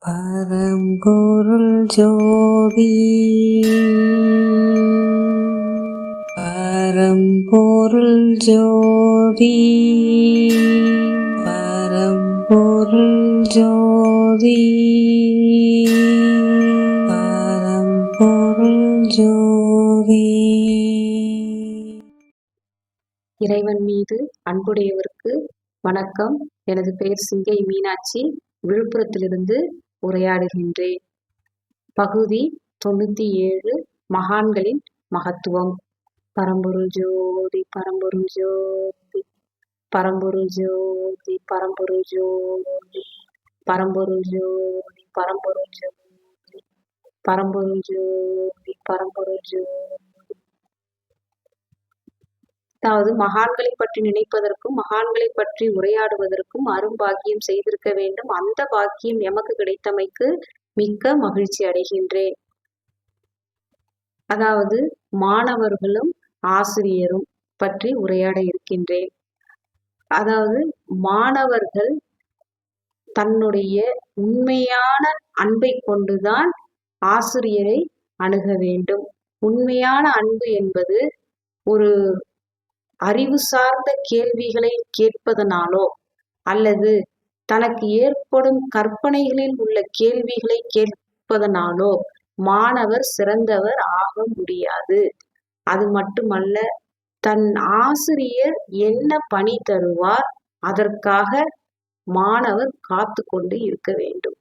பரம்பொருள் ஜோதி பரம்பொருள் ஜோதி பரம்பொருள் ஜோதி பரம்பொருள் ஜோதி. இறைவன் மீது அன்புடையவருக்கு வணக்கம். எனது பெயர் சிங்கை மீனாட்சி. விழுப்புரத்திலிருந்து உரையாடுகின்றேன். பகுதி 97, மகான்களின் மகத்துவம். பரம்பொருள் ஜோதி பரம்பொருள் ஜோதி பரம்பொருள் ஜோதி பரம்பொருள் ஜோதி பரம்பொருள் ஜோதி பரம்பொருள் ஜோதி பரம்பொருள் ஜோதி பரம்பொருள் ஜோதி. அதாவது மகான்களை பற்றி நினைப்பதற்கும் மகான்களை பற்றி உரையாடுவதற்கும் அரும்பாக்கியம் செய்திருக்க வேண்டும். அந்த பாக்கியம் எமக்கு கிடைத்தமைக்கு மிக்க மகிழ்ச்சி அடைகின்றேன். அதாவது மாணவர்களும் ஆசிரியரும் பற்றி உரையாட இருக்கின்றேன். அதாவது மாணவர்கள் தன்னுடைய உண்மையான அன்பை கொண்டுதான் ஆசிரியரை அணுக வேண்டும். உண்மையான அன்பு என்பது ஒரு அறிவு சார்ந்த கேள்விகளை கேட்பதனாலோ அல்லது தனக்கு ஏற்படும் கற்பனைகளில் உள்ள கேள்விகளை கேட்பதனாலோ மாணவர் சிறந்தவர் ஆக முடியாது. அது மட்டுமல்ல, தன் ஆசிரியர் என்ன பணி தருவார் அதற்காக மாணவர் காத்து கொண்டு இருக்க வேண்டும்.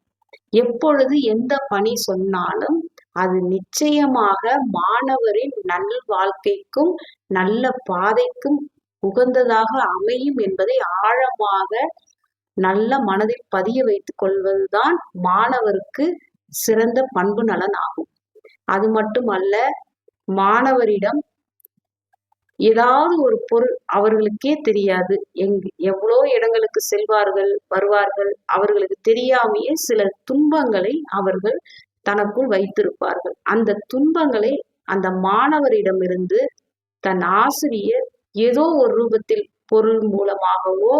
எப்பொழுது எந்த பணி சொன்னாலும் அது நிச்சயமாக மாணவரின் நல் வாழ்க்கைக்கும் நல்ல பாதைக்கும் உகந்ததாக அமையும் என்பதை ஆழமாக நல்ல மனதில் பதிய வைத்துக் கொள்வதுதான் மாணவருக்கு சிறந்த பண்பு நலன் ஆகும். அது மட்டுமல்ல, மாணவரிடம் ஏதாவது ஒரு பொருள் அவர்களுக்கே தெரியாது, எவ்வளோ இடங்களுக்கு செல்வார்கள் வருவார்கள், அவர்களுக்கு தெரியாமையே சில துன்பங்களை அவர்கள் தனக்குள் வைத்திருப்பார்கள். அந்த துன்பங்களை அந்த மாணவரிடமிருந்து தன் ஆசிரியர் ஏதோ ஒரு ரூபத்தில் பொருள் மூலமாகவோ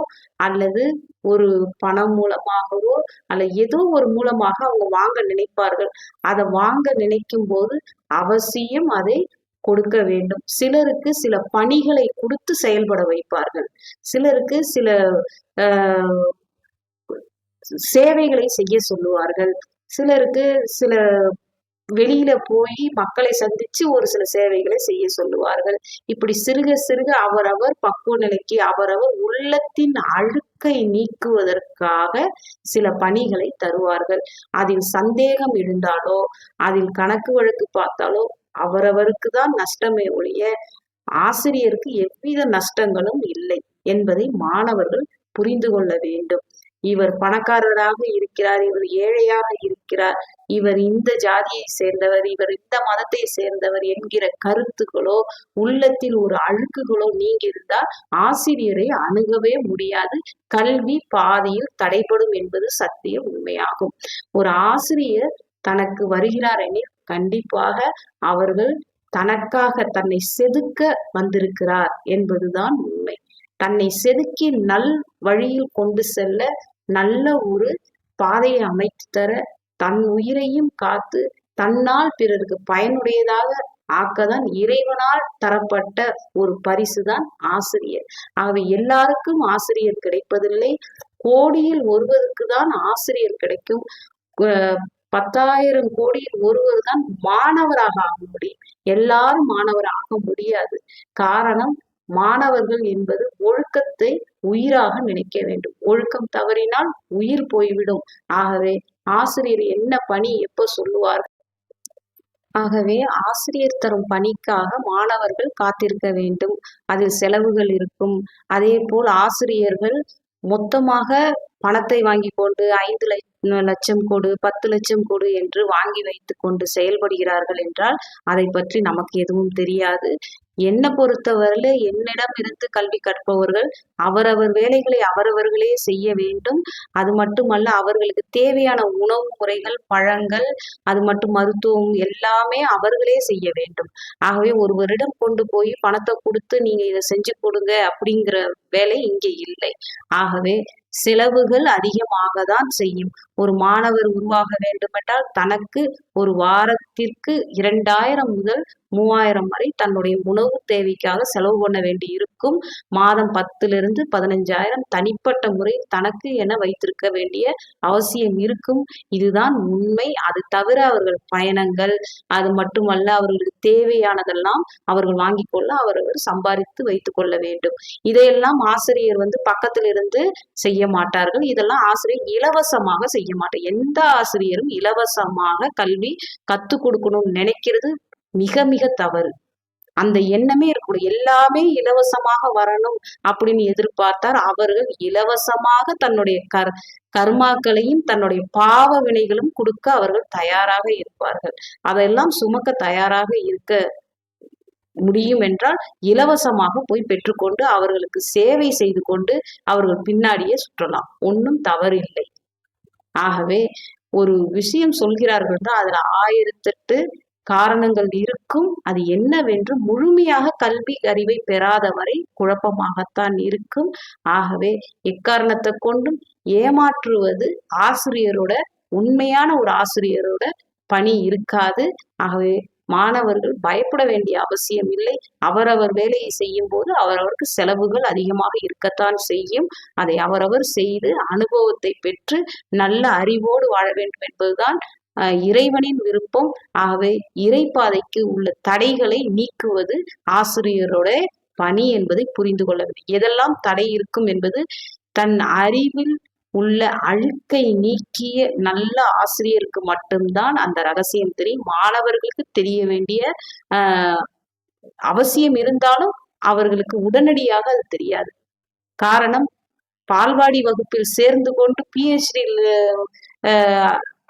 அல்லது ஒரு பணம் மூலமாகவோ அல்லது ஏதோ ஒரு மூலமாக அவங்க வாங்க நினைப்பார்கள். அதை வாங்க நினைக்கும் போது அவசியம் அதை கொடுக்க வேண்டும். சிலருக்கு சில பணிகளை கொடுத்து செயல்பட வைப்பார்கள். சிலருக்கு சில சேவைகளை செய்ய சொல்லுவார்கள். சிலருக்கு சில வெளியில போய் மக்களை சந்திச்சு ஒரு சில சேவைகளை செய்ய சொல்லுவார்கள். இப்படி சிறுக சிறுக அவரவர் பக்குவ நிலைக்கு அவரவர் உள்ளத்தின் அழுக்கை நீக்குவதற்காக சில பணிகளை தருவார்கள். அதில் சந்தேகம் இருந்தாலோ அதில் கணக்கு வழக்கு பார்த்தாலோ அவரவருக்கு தான் நஷ்டமே ஒழிய ஆசிரியருக்கு எவ்வித நஷ்டங்களும் இல்லை என்பதை மாணவர்கள் புரிந்து கொள்ள வேண்டும். இவர் பணக்காரராக இருக்கிறார், இவர் ஏழையாக இருக்கிறார், இவர் இந்த ஜாதியை சேர்ந்தவர், இவர் இந்த மதத்தை சேர்ந்தவர் என்கிற கருத்துக்களோ உள்ளத்தில் ஒரு அழுக்குகளோ நீங்கியிருந்தால் ஆசிரியரை அணுகவே முடியாது. கல்வி பாதையில் தடைபடும் என்பது சத்திய உண்மையாகும். ஒரு ஆசிரியர் தனக்கு வருகிறார் எனில் கண்டிப்பாக அவர்கள் தனக்காக தன்னை செதுக்க வந்திருக்கிறார் என்பதுதான் உண்மை. தன்னை செதுக்கி நல் வழியில் கொண்டு செல்ல நல்ல ஒரு பாதையை அமைத்து தர தன் உயிரையும் காத்து தன்னால் பிறருக்கு பயனுடையதாக ஆக்கதான் இறைவனால் தரப்பட்ட ஒரு பரிசுதான் ஆசிரியர். ஆகவே எல்லாருக்கும் ஆசிரியர் கிடைப்பதில்லை. கோடியில் ஒருவருக்கு தான் ஆசிரியர் கிடைக்கும். 10,000 கோடியில் ஒருவர் தான் மாணவராக ஆக முடியும். எல்லாரும் மாணவர் ஆக முடியாது. காரணம், மாணவர்கள் என்பது ஒழுக்கத்தை உயிராக நினைக்க வேண்டும். ஒழுக்கம் தவறினால் உயிர் போய்விடும். ஆகவே ஆசிரியர் என்ன பணி எப்போ சொல்லுவார்? ஆகவே ஆசிரியர் தரும் பணிக்காக மாணவர்கள் காத்திருக்க வேண்டும். அதில் செலவுகள் இருக்கும். அதே போல் ஆசிரியர்கள் மொத்தமாக பணத்தை வாங்கி கொண்டு 5 லட்சம் கொடு 10 லட்சம் கொடு என்று வாங்கி வைத்து கொண்டு செயல்படுகிறார்கள் என்றால் அதை பற்றி நமக்கு எதுவும் தெரியாது. என்னை பொறுத்தவரையில என்னிடம் இருந்து கல்வி கற்பவர்கள் அவரவர் வேலைகளை அவரவர்களே செய்ய வேண்டும். அது மட்டுமல்ல, அவர்களுக்கு தேவையான உணவு முறைகள், பழங்கள், அது மட்டும் மருத்துவம் எல்லாமே அவர்களே செய்ய வேண்டும். ஆகவே ஒருவரிடம் கொண்டு போய் பணத்தை கொடுத்து நீங்க இதை செஞ்சு கொடுங்க அப்படிங்கிற வேலை இங்கே இல்லை. ஆகவே செலவுகள் அதிகமாக தான் செய்யும். ஒரு மாணவர் உருவாக வேண்டுமென்றால் தனக்கு ஒரு வாரத்திற்கு 2000 முதல் 3000 வரை தன்னுடைய உணவு தேவைக்காக செலவு பண்ண வேண்டி இருக்கும். மாதம் 10லிருந்து 15,000 தனிப்பட்ட முறையில் தனக்கு என வைத்திருக்க வேண்டிய அவசியம் இருக்கும். இதுதான் உண்மை. அது தவிர அவர்கள் பயணங்கள், அது மட்டுமல்ல, அவர்களுக்கு தேவையானதெல்லாம் அவர்கள் வாங்கிக் கொள்ள அவர்கள் சம்பாதித்து வைத்துக் கொள்ள வேண்டும். இதையெல்லாம் ஆசிரியர் பக்கத்தில் இருந்து செய்ய மாட்டார்கள். இதெல்லாம் ஆசிரியர் இலவசமாக செய்ய மாட்டார். எந்த ஆசிரியரும் இலவசமாக கல்வி கத்துக் கொடுக்கணும்னு நினைக்கிறது மிக மிக தவறு. அந்த எண்ணமே இருக்கக்கூடாது. எல்லாமே இலவசமாக வரணும் அப்படின்னு எதிர்பார்த்தார். அவர்கள் இலவசமாக தன்னுடைய கர்மாக்களையும் தன்னுடைய பாவ வினைகளும் கொடுக்க அவர்கள் தயாராக இருப்பார்கள். அதெல்லாம் சுமக்க தயாராக இருக்க முடியும் என்றால் இலவசமாக போய் பெற்றுக்கொண்டு அவர்களுக்கு சேவை செய்து கொண்டு அவர்கள் பின்னாடியே சுற்றலாம். ஒன்றும் தவறு இல்லை. ஆகவே ஒரு விஷயம் சொல்கிறார்கள் என்றால் அதுல 1008 காரணங்கள் இருக்கும். அது என்னவென்று முழுமையாக கல்வி அறிவை பெறாத வரை குழப்பமாகத்தான் இருக்கும். ஆகவே எக்காரணத்தை கொண்டும் ஏமாற்றுவது ஆசிரியரோட, உண்மையான ஒரு ஆசிரியரோட பணி இருக்காது. ஆகவே மாணவர்கள் பயப்பட வேண்டிய அவசியம் இல்லை. அவரவர் வேலையை செய்யும் போது அவரவருக்கு செலவுகள் அதிகமாக இருக்கத்தான் செய்யும். அதை அவரவர் செய்து அனுபவத்தை பெற்று நல்ல அறிவோடு வாழ வேண்டும் என்பதுதான் இறைவனின் விருப்பம். ஆகவே இறைப்பாதைக்கு உள்ள தடைகளை நீக்குவது ஆசிரியரோட பணி என்பதை புரிந்து கொள்ள வேண்டும். எதெல்லாம் தடை இருக்கும் என்பது தன் அறிவில் உள்ள அழுக்கை நீக்கிய நல்ல ஆசிரியருக்கு மட்டும்தான் அந்த ரகசியம் தெரியும். மாணவர்களுக்கு தெரிய வேண்டிய அவசியம் இருந்தாலும் அவர்களுக்கு உடனடியாக அது தெரியாது. காரணம், பால்வாடி வகுப்பில் சேர்ந்து கொண்டு PhD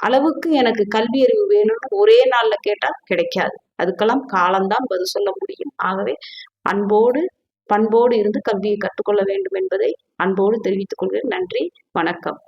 அளவுக்கு எனக்கு கல்வி அறிவு வேணும்னு ஒரே நாள்ல கேட்டா கிடைக்காது. அதுக்கெல்லாம் காலம்தான் பதில் சொல்ல முடியும். ஆகவே அன்போடு பண்போடு இருந்து கல்வியை கற்றுக்கொள்ள வேண்டும் என்பதை அன்போடு தெரிவித்துக் கொள்கிறேன். நன்றி, வணக்கம்.